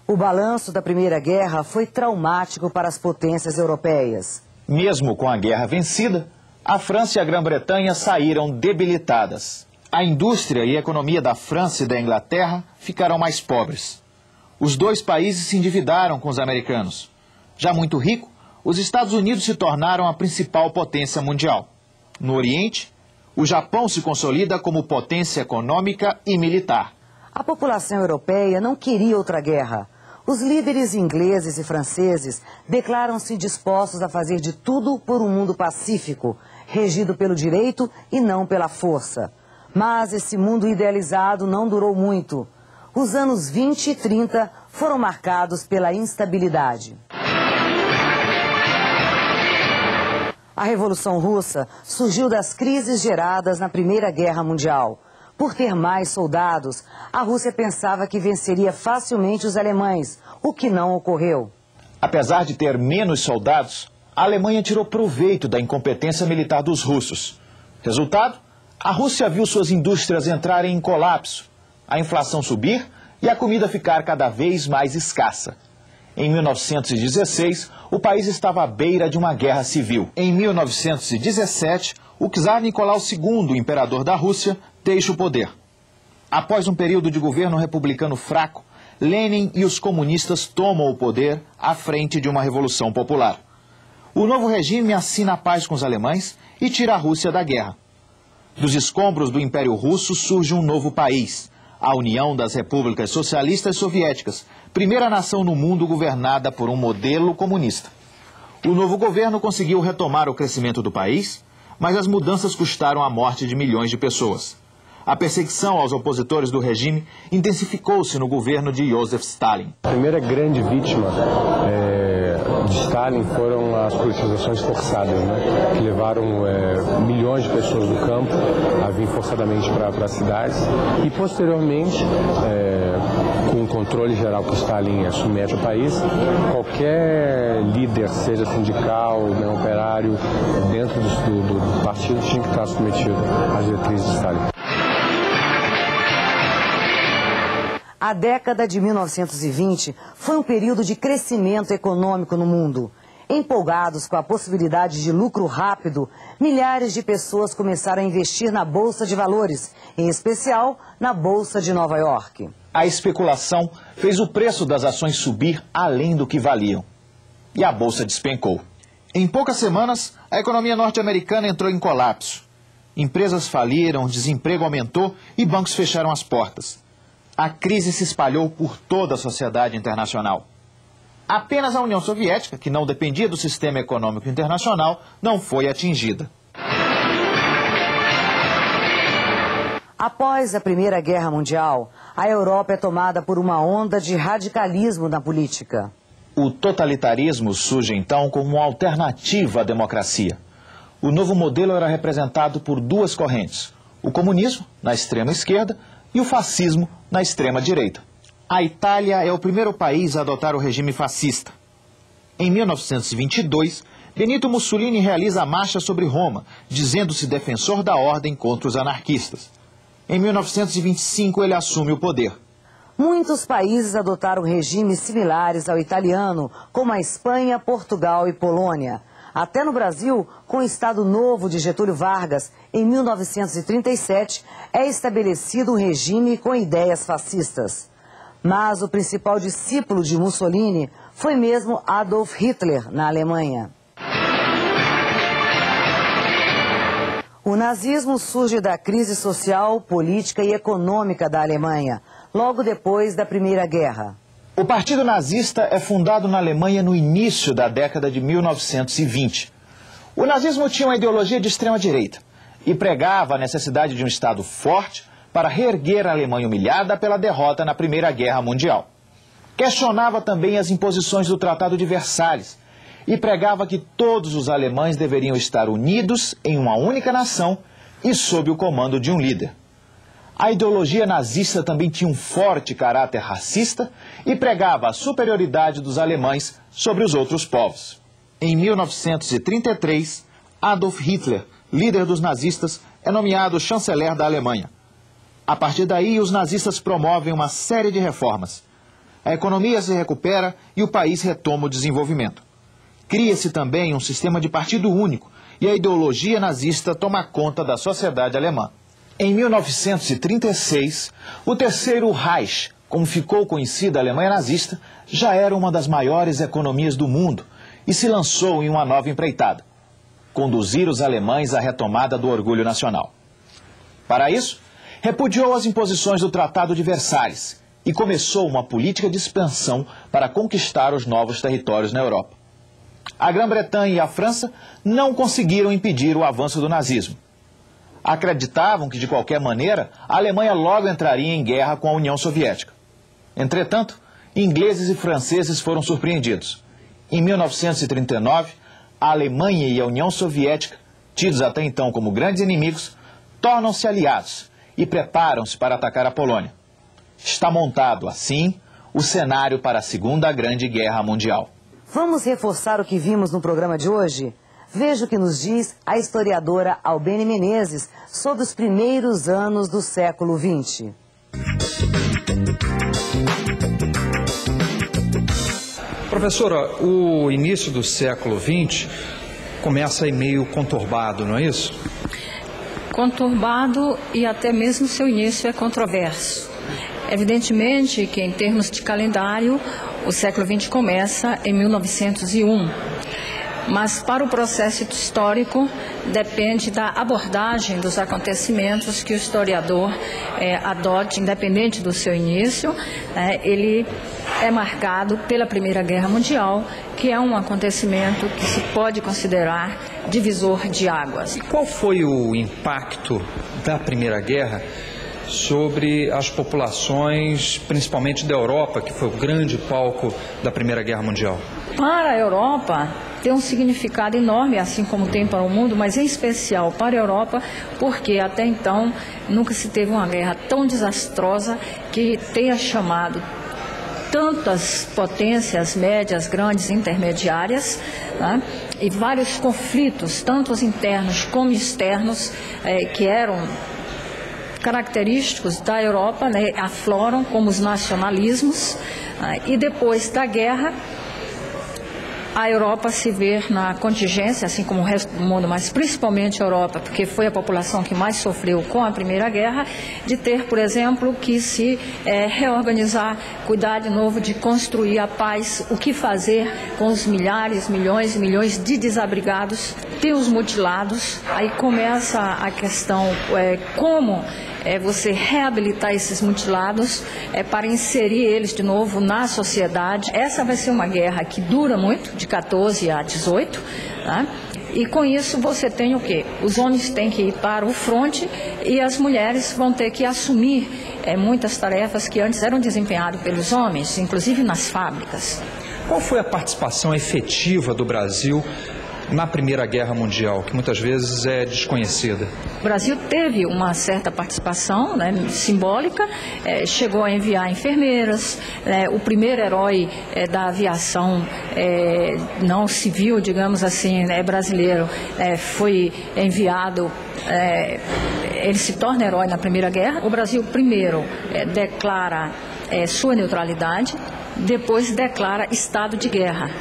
O balanço da Primeira Guerra foi traumático para as potências europeias. Mesmo com a guerra vencida, a França e a Grã-Bretanha saíram debilitadas. A indústria e a economia da França e da Inglaterra ficaram mais pobres. Os dois países se endividaram com os americanos. Já muito rico, os Estados Unidos se tornaram a principal potência mundial. No Oriente, o Japão se consolida como potência econômica e militar. A população europeia não queria outra guerra. Os líderes ingleses e franceses declaram-se dispostos a fazer de tudo por um mundo pacífico, regido pelo direito e não pela força. Mas esse mundo idealizado não durou muito. Os anos 20 e 30 foram marcados pela instabilidade. A Revolução Russa surgiu das crises geradas na Primeira Guerra Mundial. Por ter mais soldados, a Rússia pensava que venceria facilmente os alemães, o que não ocorreu. Apesar de ter menos soldados, a Alemanha tirou proveito da incompetência militar dos russos. Resultado? A Rússia viu suas indústrias entrarem em colapso, a inflação subir e a comida ficar cada vez mais escassa. Em 1916, o país estava à beira de uma guerra civil. Em 1917, o czar Nicolau II, imperador da Rússia, deixa o poder. Após um período de governo republicano fraco, Lenin e os comunistas tomam o poder à frente de uma revolução popular. O novo regime assina a paz com os alemães e tira a Rússia da guerra. Dos escombros do Império Russo surge um novo país, a União das Repúblicas Socialistas Soviéticas, primeira nação no mundo governada por um modelo comunista. O novo governo conseguiu retomar o crescimento do país, mas as mudanças custaram a morte de milhões de pessoas. A perseguição aos opositores do regime intensificou-se no governo de Joseph Stalin. A primeira grande vítima de Stalin foram as politizações forçadas, né? Que levaram milhões de pessoas do campo a vir forçadamente para as cidades. E, posteriormente, com o controle geral que Stalin submete ao país, qualquer líder, seja sindical, operário, dentro do partido, tinha que estar submetido às diretrizes de Stalin. A década de 1920 foi um período de crescimento econômico no mundo. Empolgados com a possibilidade de lucro rápido, milhares de pessoas começaram a investir na Bolsa de Valores, em especial na Bolsa de Nova York. A especulação fez o preço das ações subir além do que valiam. E a Bolsa despencou. Em poucas semanas, a economia norte-americana entrou em colapso. Empresas faliram, desemprego aumentou e bancos fecharam as portas. A crise se espalhou por toda a sociedade internacional. Apenas a União Soviética, que não dependia do sistema econômico internacional, não foi atingida. Após a Primeira Guerra Mundial, a Europa é tomada por uma onda de radicalismo na política. O totalitarismo surge então como uma alternativa à democracia. O novo modelo era representado por duas correntes: o comunismo, na extrema esquerda, e o fascismo, na extrema direita. A Itália é o primeiro país a adotar o regime fascista. Em 1922, Benito Mussolini realiza a Marcha sobre Roma, dizendo-se defensor da ordem contra os anarquistas. Em 1925, ele assume o poder. Muitos países adotaram regimes similares ao italiano, como a Espanha, Portugal e Polônia. Até no Brasil, com o Estado Novo de Getúlio Vargas, em 1937, é estabelecido um regime com ideias fascistas. Mas o principal discípulo de Mussolini foi mesmo Adolf Hitler, na Alemanha. O nazismo surge da crise social, política e econômica da Alemanha, logo depois da Primeira Guerra. O Partido Nazista é fundado na Alemanha no início da década de 1920. O nazismo tinha uma ideologia de extrema-direita e pregava a necessidade de um Estado forte para reerguer a Alemanha humilhada pela derrota na Primeira Guerra Mundial. Questionava também as imposições do Tratado de Versalhes e pregava que todos os alemães deveriam estar unidos em uma única nação e sob o comando de um líder. A ideologia nazista também tinha um forte caráter racista e pregava a superioridade dos alemães sobre os outros povos. Em 1933, Adolf Hitler, líder dos nazistas, é nomeado chanceler da Alemanha. A partir daí, os nazistas promovem uma série de reformas. A economia se recupera e o país retoma o desenvolvimento. Cria-se também um sistema de partido único e a ideologia nazista toma conta da sociedade alemã. Em 1936, o Terceiro Reich, como ficou conhecida a Alemanha nazista, já era uma das maiores economias do mundo e se lançou em uma nova empreitada: conduzir os alemães à retomada do orgulho nacional. Para isso, repudiou as imposições do Tratado de Versalhes e começou uma política de expansão para conquistar os novos territórios na Europa. A Grã-Bretanha e a França não conseguiram impedir o avanço do nazismo. Acreditavam que, de qualquer maneira, a Alemanha logo entraria em guerra com a União Soviética. Entretanto, ingleses e franceses foram surpreendidos. Em 1939, a Alemanha e a União Soviética, tidos até então como grandes inimigos, tornam-se aliados e preparam-se para atacar a Polônia. Está montado, assim, o cenário para a Segunda Grande Guerra Mundial. Vamos reforçar o que vimos no programa de hoje? Veja o que nos diz a historiadora Albene Menezes sobre os primeiros anos do século XX. Professora, o início do século XX começa aí meio conturbado, não é isso? Conturbado e até mesmo seu início é controverso. Evidentemente que, em termos de calendário, o século XX começa em 1901. Mas, para o processo histórico, depende da abordagem dos acontecimentos que o historiador adote, independente do seu início. Ele é marcado pela Primeira Guerra Mundial, que é um acontecimento que se pode considerar divisor de águas. E qual foi o impacto da Primeira Guerra sobre as populações, principalmente da Europa, que foi o grande palco da Primeira Guerra Mundial? Para a Europa, tem um significado enorme, assim como tem para o mundo, mas em especial para a Europa, porque até então nunca se teve uma guerra tão desastrosa que tenha chamado tantas potências médias, grandes, intermediárias, né? E vários conflitos, tanto os internos como externos, que eram característicos da Europa, né, afloram, como os nacionalismos, e depois da guerra a Europa se vê na contingência, assim como o resto do mundo, mas principalmente a Europa, porque foi a população que mais sofreu com a Primeira Guerra, de ter, por exemplo, que se reorganizar, cuidar de novo de construir a paz, o que fazer com os milhares, milhões e milhões de desabrigados, ter os mutilados. Aí começa a questão, como você reabilitar esses mutilados para inserir eles de novo na sociedade. Essa vai ser uma guerra que dura muito, de 14 a 18, né? E com isso você tem o quê? Os homens têm que ir para o fronte e as mulheres vão ter que assumir muitas tarefas que antes eram desempenhadas pelos homens, inclusive nas fábricas. Qual foi a participação efetiva do Brasil na Primeira Guerra Mundial, que muitas vezes é desconhecida? O Brasil teve uma certa participação, né, simbólica, chegou a enviar enfermeiras, o primeiro herói da aviação não civil, digamos assim, brasileiro, foi enviado, ele se torna herói na Primeira Guerra. O Brasil primeiro declara sua neutralidade, depois declara estado de guerra.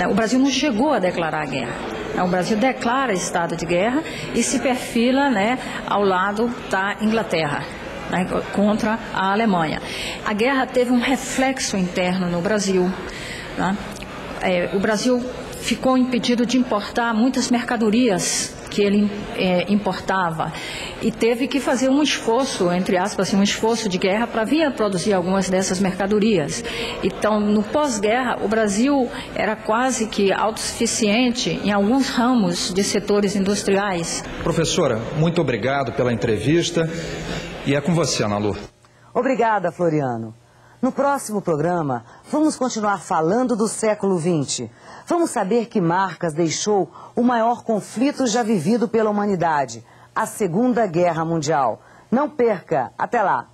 O Brasil não chegou a declarar guerra. O Brasil declara estado de guerra e se perfila, ao lado da Inglaterra, contra a Alemanha. A guerra teve um reflexo interno no Brasil, né? O Brasil ficou impedido de importar muitas mercadorias que ele importava e teve que fazer um esforço, entre aspas, um esforço de guerra para vir a produzir algumas dessas mercadorias. Então, no pós-guerra, o Brasil era quase que autossuficiente em alguns ramos de setores industriais. Professora, muito obrigado pela entrevista e é com você, Ana Lu. Obrigada, Floriano. No próximo programa, vamos continuar falando do século XX. Vamos saber que marcas deixou o maior conflito já vivido pela humanidade, a Segunda Guerra Mundial. Não perca! Até lá!